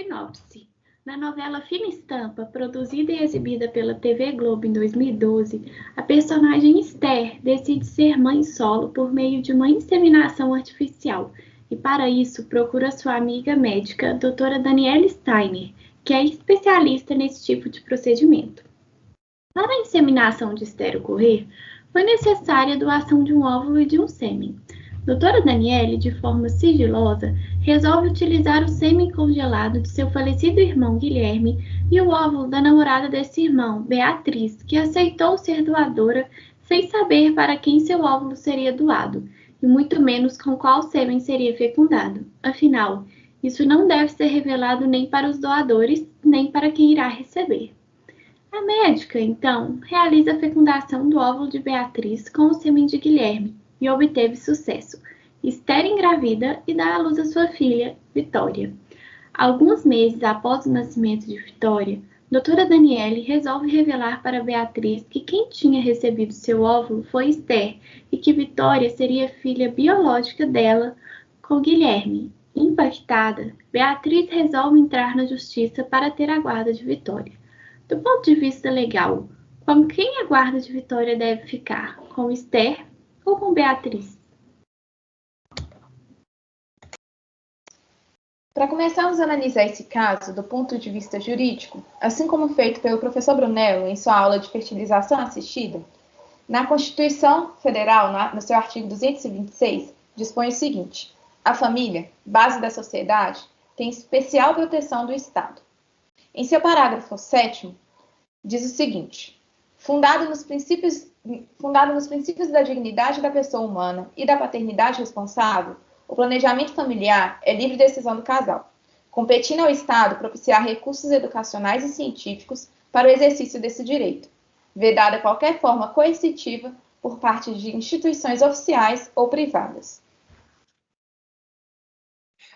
sinopse. Na novela Fina Estampa, produzida e exibida pela TV Globo em 2012, a personagem Esther decide ser mãe solo por meio de uma inseminação artificial e, para isso, procura sua amiga médica, doutora Danielle Steiner, que é especialista nesse tipo de procedimento. Para a inseminação de Esther ocorrer, foi necessária a doação de um óvulo e de um sêmen. Doutora Danielle, de forma sigilosa, resolve utilizar o sêmen congelado de seu falecido irmão Guilherme e o óvulo da namorada desse irmão, Beatriz, que aceitou ser doadora sem saber para quem seu óvulo seria doado, e muito menos com qual sêmen seria fecundado. Afinal, isso não deve ser revelado nem para os doadores, nem para quem irá receber. A médica, então, realiza a fecundação do óvulo de Beatriz com o sêmen de Guilherme e obteve sucesso. Esther engravida e dá à luz a sua filha, Vitória. Alguns meses após o nascimento de Vitória, doutora Danielle resolve revelar para Beatriz que quem tinha recebido seu óvulo foi Esther e que Vitória seria filha biológica dela com Guilherme. Impactada, Beatriz resolve entrar na justiça para ter a guarda de Vitória. Do ponto de vista legal, com quem a guarda de Vitória deve ficar? Com Esther ou com Beatriz? Para começarmos a analisar esse caso do ponto de vista jurídico, assim como feito pelo professor Brunello em sua aula de fertilização assistida, na Constituição Federal, no seu artigo 226, dispõe o seguinte: a família, base da sociedade, tem especial proteção do Estado. Em seu parágrafo 7º, diz o seguinte: fundado nos princípios da dignidade da pessoa humana e da paternidade responsável, o planejamento familiar é livre decisão do casal, competindo ao Estado propiciar recursos educacionais e científicos para o exercício desse direito, vedada qualquer forma coercitiva por parte de instituições oficiais ou privadas.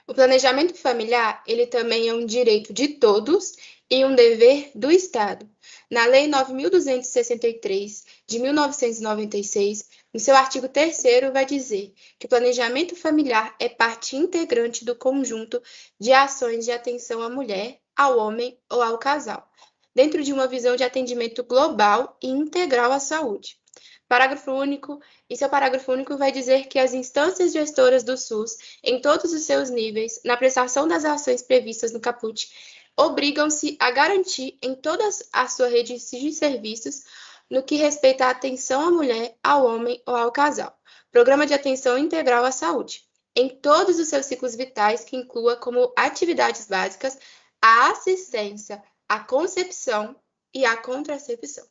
O planejamento familiar, ele também é um direito de todos e um dever do Estado. Na Lei 9.263, de 1996, no seu artigo 3º, vai dizer que o planejamento familiar é parte integrante do conjunto de ações de atenção à mulher, ao homem ou ao casal, dentro de uma visão de atendimento global e integral à saúde. Parágrafo único. E seu parágrafo único vai dizer que as instâncias gestoras do SUS, em todos os seus níveis, na prestação das ações previstas no caput, obrigam-se a garantir em toda a sua rede de serviços, no que respeita à atenção à mulher, ao homem ou ao casal. Programa de atenção integral à saúde, em todos os seus ciclos vitais, que inclua como atividades básicas a assistência, a concepção e a contracepção.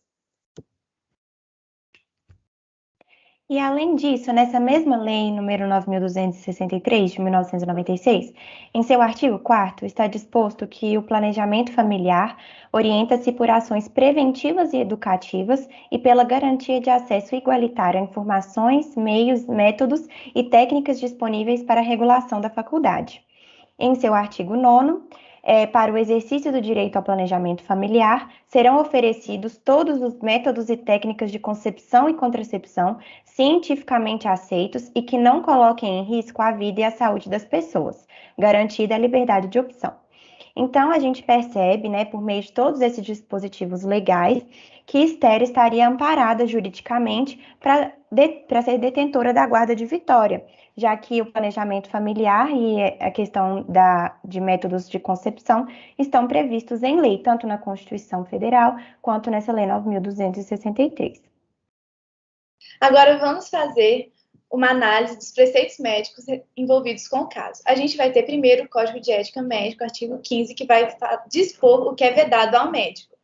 E, além disso, nessa mesma lei, número 9.263, de 1996, em seu artigo 4º, está disposto que o planejamento familiar orienta-se por ações preventivas e educativas e pela garantia de acesso igualitário a informações, meios, métodos e técnicas disponíveis para a regulação da faculdade. Em seu artigo 9º, para o exercício do direito ao planejamento familiar, serão oferecidos todos os métodos e técnicas de concepção e contracepção cientificamente aceitos e que não coloquem em risco a vida e a saúde das pessoas, garantida a liberdade de opção. Então, a gente percebe, por meio de todos esses dispositivos legais, que Esther estaria amparada juridicamente para ser detentora da guarda de Vitória, já que o planejamento familiar e a questão de métodos de concepção estão previstos em lei, tanto na Constituição Federal quanto nessa Lei 9.263. Agora vamos fazer uma análise dos preceitos médicos envolvidos com o caso. A gente vai ter primeiro o Código de Ética Médico, artigo 15, que vai dispor o que é vedado ao médico.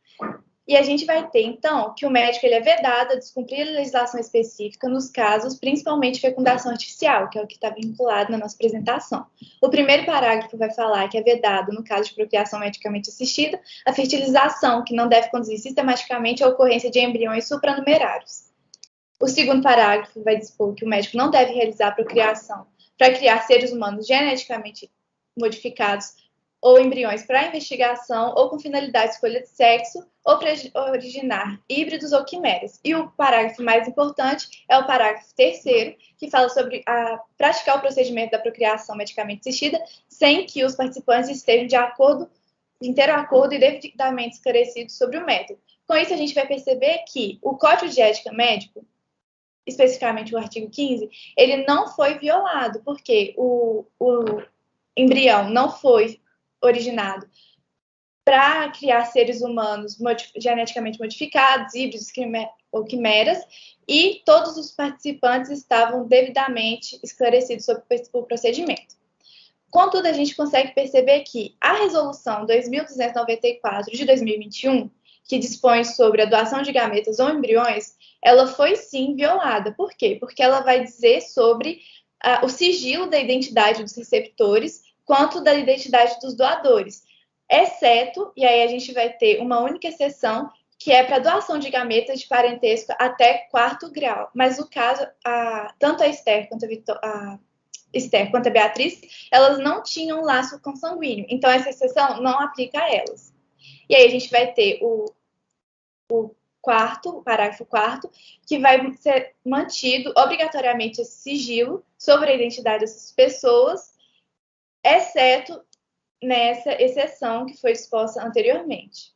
E a gente vai ter, então, que o médico ele é vedado a descumprir a legislação específica nos casos, principalmente fecundação artificial, que é o que está vinculado na nossa apresentação. O primeiro parágrafo vai falar que é vedado, no caso de procriação medicamente assistida, a fertilização, que não deve conduzir sistematicamente à ocorrência de embriões supranumerários. O segundo parágrafo vai dispor que o médico não deve realizar a procriação para criar seres humanos geneticamente modificados ou embriões para investigação ou com finalidade de escolha de sexo ou para originar híbridos ou quimeras. E o parágrafo mais importante é o parágrafo 3º, que fala sobre praticar o procedimento da procriação medicamente assistida sem que os participantes estejam de acordo inteiro acordo e devidamente esclarecido sobre o método. Com isso, a gente vai perceber que o Código de Ética Médico, especificamente o artigo 15, ele não foi violado, porque o embrião não foi originado para criar seres humanos geneticamente modificados, híbridos ou quimeras, e todos os participantes estavam devidamente esclarecidos sobre o procedimento. Contudo, a gente consegue perceber que a Resolução 2294 de 2021, que dispõe sobre a doação de gametas ou embriões, ela foi sim violada. Por quê? Porque ela vai dizer sobre o sigilo da identidade dos receptores quanto da identidade dos doadores, exceto, e aí a gente vai ter uma única exceção, que é para doação de gametas de parentesco até 4º grau. Mas o caso, tanto a Esther quanto a Beatriz, elas não tinham laço consanguíneo. Então, essa exceção não aplica a elas. E aí a gente vai ter o parágrafo 4º, que vai ser mantido obrigatoriamente esse sigilo sobre a identidade dessas pessoas, exceto nessa exceção que foi exposta anteriormente.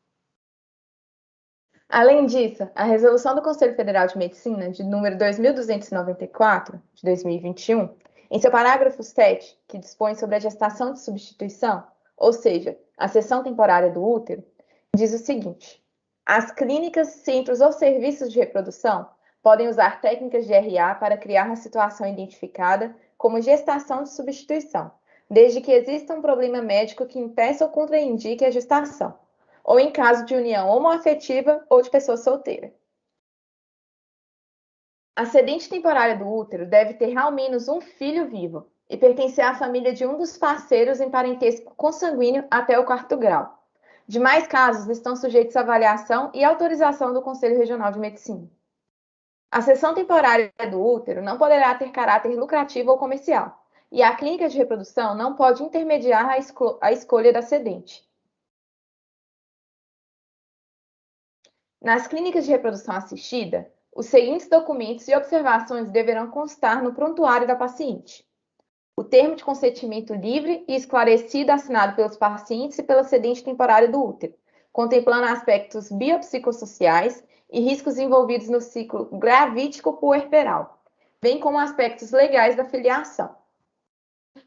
Além disso, a Resolução do Conselho Federal de Medicina, de número 2294, de 2021, em seu parágrafo 7, que dispõe sobre a gestação de substituição, ou seja, a cessão temporária do útero, diz o seguinte: as clínicas, centros ou serviços de reprodução podem usar técnicas de RA para criar uma situação identificada como gestação de substituição, desde que exista um problema médico que impeça ou contraindique a gestação, ou em caso de união homoafetiva ou de pessoa solteira. A cedente temporária do útero deve ter ao menos um filho vivo e pertencer à família de um dos parceiros em parentesco consanguíneo até o 4º grau. Demais casos estão sujeitos à avaliação e autorização do Conselho Regional de Medicina. A cessão temporária do útero não poderá ter caráter lucrativo ou comercial, e a clínica de reprodução não pode intermediar a escolha da cedente. Nas clínicas de reprodução assistida, os seguintes documentos e observações deverão constar no prontuário da paciente: o termo de consentimento livre e esclarecido assinado pelos pacientes e pela cedente temporária do útero, contemplando aspectos biopsicossociais e riscos envolvidos no ciclo gravídico puerperal, bem como aspectos legais da filiação.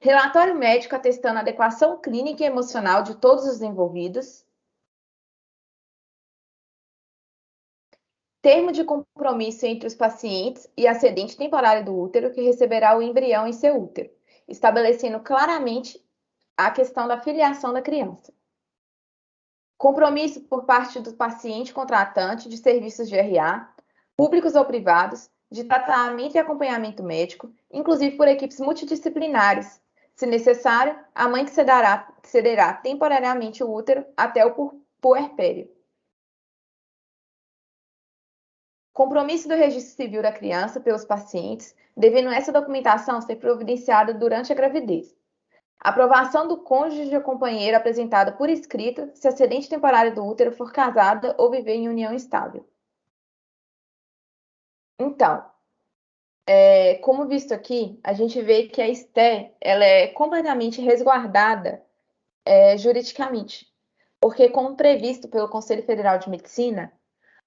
Relatório médico atestando a adequação clínica e emocional de todos os envolvidos. Termo de compromisso entre os pacientes e a cedente temporária do útero que receberá o embrião em seu útero, estabelecendo claramente a questão da filiação da criança. Compromisso por parte do paciente contratante de serviços de RA, públicos ou privados, de tratamento e acompanhamento médico, inclusive por equipes multidisciplinares. Se necessário, a mãe cederá temporariamente o útero até o puerpério. Compromisso do registro civil da criança pelos pacientes, devendo essa documentação ser providenciada durante a gravidez. Aprovação do cônjuge ou companheiro apresentada por escrito se a cedente temporária do útero for casada ou viver em união estável. Então, como visto aqui, a gente vê que a Esther ela é completamente resguardada juridicamente, porque, como previsto pelo Conselho Federal de Medicina,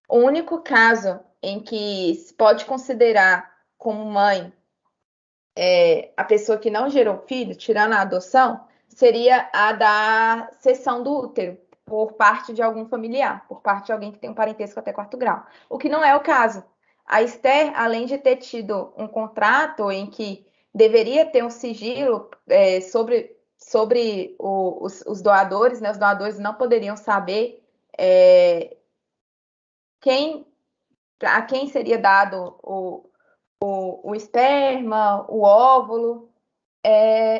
o único caso em que se pode considerar como mãe a pessoa que não gerou filho, tirando a adoção, seria a da cessão do útero por parte de algum familiar, por parte de alguém que tem um parentesco até 4º grau. O que não é o caso. A Esther, além de ter tido um contrato em que deveria ter um sigilo sobre os doadores, né? Os doadores não poderiam saber a quem seria dado o esperma, o óvulo.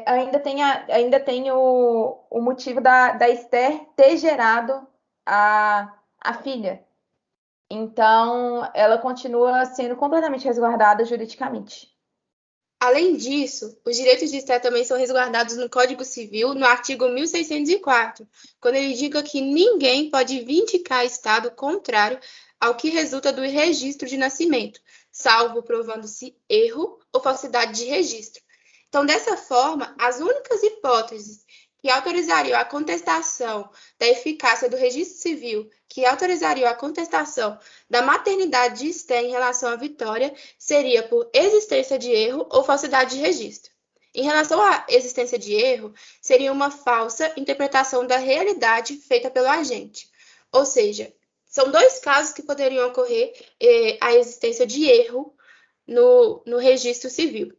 Ainda tem o motivo da Esther ter gerado a filha. Então, ela continua sendo completamente resguardada juridicamente. Além disso, os direitos de Esther também são resguardados no Código Civil, no artigo 1604, quando ele indica que ninguém pode vindicar estado contrário ao que resulta do registro de nascimento, salvo provando-se erro ou falsidade de registro. Então, dessa forma, as únicas hipóteses que autorizariam a contestação da eficácia do registro civil, que autorizariam a contestação da maternidade de Esther em relação à Vitória, seria por existência de erro ou falsidade de registro. Em relação à existência de erro, seria uma falsa interpretação da realidade feita pelo agente. Ou seja, são dois casos que poderiam ocorrer a existência de erro no registro civil.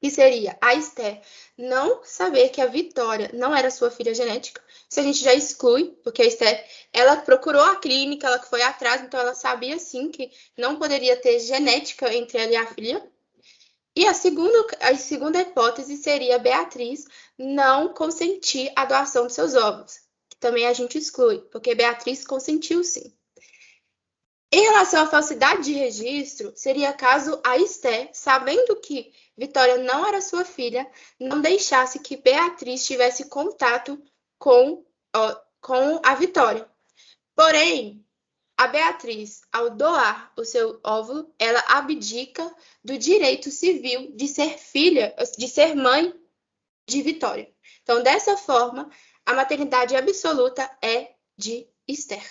Que seria a Esther não saber que a Vitória não era sua filha genética. Isso a gente já exclui, porque a Esther, ela procurou a clínica, ela foi atrás, então ela sabia sim que não poderia ter genética entre ela e a filha. E a segunda hipótese seria a Beatriz não consentir a doação de seus óvulos, que também a gente exclui, porque Beatriz consentiu sim. Em relação à falsidade de registro, seria caso a Esther, sabendo que Vitória não era sua filha, não deixasse que Beatriz tivesse contato com a Vitória. Porém, a Beatriz, ao doar o seu óvulo, ela abdica do direito civil de ser filha, de ser mãe de Vitória. Então, dessa forma, a maternidade absoluta é de Esther.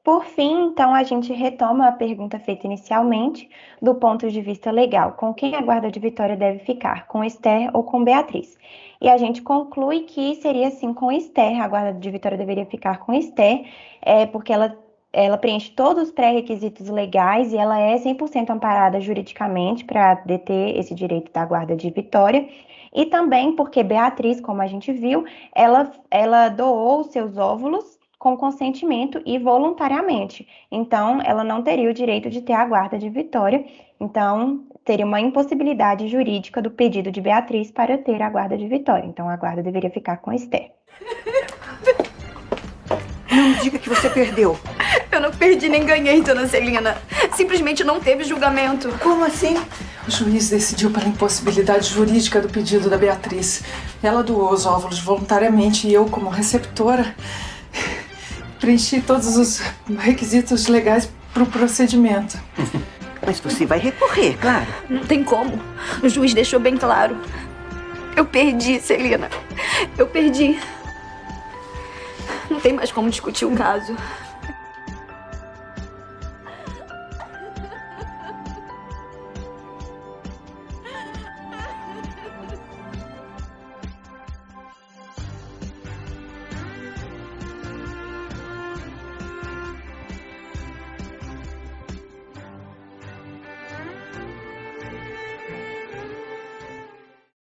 Por fim, então, a gente retoma a pergunta feita inicialmente do ponto de vista legal. Com quem a guarda de Vitória deve ficar? Com Esther ou com Beatriz? E a gente conclui que seria assim com Esther. A guarda de Vitória deveria ficar com Esther, porque ela preenche todos os pré-requisitos legais e ela é 100% amparada juridicamente para deter esse direito da guarda de Vitória. E também porque Beatriz, como a gente viu, ela doou os seus óvulos com consentimento e voluntariamente. Então, ela não teria o direito de ter a guarda de Vitória. Então, teria uma impossibilidade jurídica do pedido de Beatriz para ter a guarda de Vitória. Então, a guarda deveria ficar com Esther. Não me diga que você perdeu. Eu não perdi nem ganhei, dona Celina. Simplesmente não teve julgamento. Como assim? O juiz decidiu pela impossibilidade jurídica do pedido da Beatriz. Ela doou os óvulos voluntariamente e eu, como receptora, preenchi todos os requisitos legais para o procedimento. Mas você vai recorrer, claro. Não tem como. O juiz deixou bem claro. Eu perdi, Celina. Eu perdi. Não tem mais como discutir o caso.